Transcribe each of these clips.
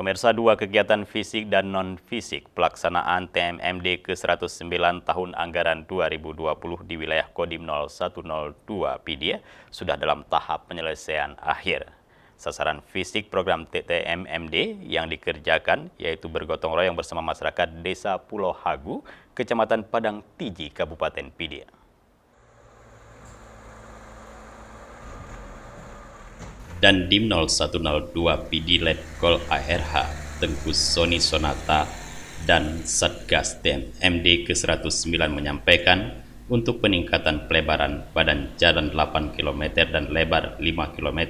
Pemirsa, dua kegiatan fisik dan non-fisik pelaksanaan TMMD ke-109 tahun anggaran 2020 di wilayah Kodim 0102 Pidie sudah dalam tahap penyelesaian akhir. Sasaran fisik program TMMD yang dikerjakan yaitu bergotong royong bersama masyarakat Desa Pulau Hagu, Kecamatan Padang Tiji, Kabupaten Pidie. Dan Dim 0102 PD Letkol ARH Tengku Soni Sonata dan Satgas TMMD ke-109 menyampaikan untuk peningkatan pelebaran badan jalan 8 km dan lebar 5 km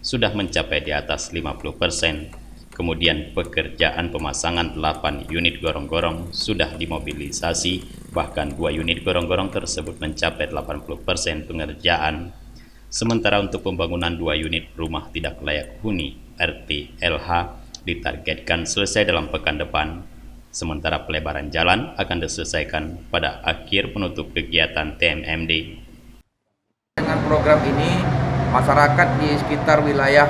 sudah mencapai di atas 50%. Kemudian pekerjaan pemasangan 8 unit gorong-gorong sudah dimobilisasi, bahkan 2 unit gorong-gorong tersebut mencapai 80% pengerjaan. Sementara untuk pembangunan 2 unit rumah tidak layak huni RT-LH ditargetkan selesai dalam pekan depan. Sementara pelebaran jalan akan diselesaikan pada akhir penutup kegiatan TMMD. Dengan program ini, masyarakat di sekitar wilayah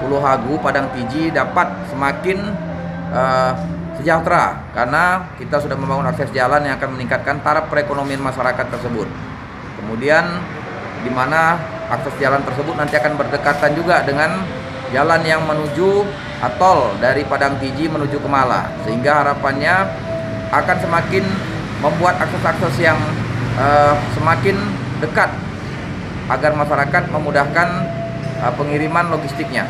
Pulau Hagu, Padang Tiji dapat semakin sejahtera karena kita sudah membangun akses jalan yang akan meningkatkan taraf perekonomian masyarakat tersebut. Kemudian di mana akses jalan tersebut nanti akan berdekatan juga dengan jalan yang menuju tol dari Padang Tiji menuju ke Mala, sehingga harapannya akan semakin membuat akses-akses yang semakin dekat agar masyarakat memudahkan pengiriman logistiknya.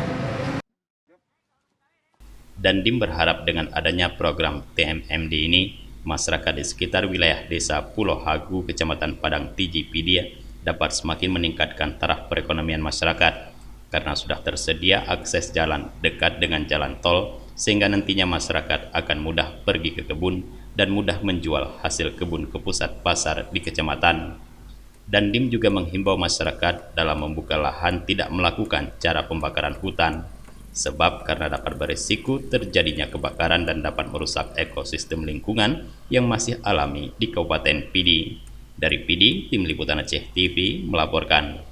Dan Dim berharap dengan adanya program TMMD ini, masyarakat di sekitar wilayah Desa Pulau Hagu, Kecamatan Padang Tiji, Pidie dapat semakin meningkatkan taraf perekonomian masyarakat karena sudah tersedia akses jalan dekat dengan jalan tol, sehingga nantinya masyarakat akan mudah pergi ke kebun dan mudah menjual hasil kebun ke pusat pasar di kecamatan. Dan Dim juga menghimbau masyarakat dalam membuka lahan tidak melakukan cara pembakaran hutan, sebab karena dapat berisiko terjadinya kebakaran dan dapat merusak ekosistem lingkungan yang masih alami di Kabupaten Pidi. Dari Pidi, Tim Liputan Aceh TV melaporkan.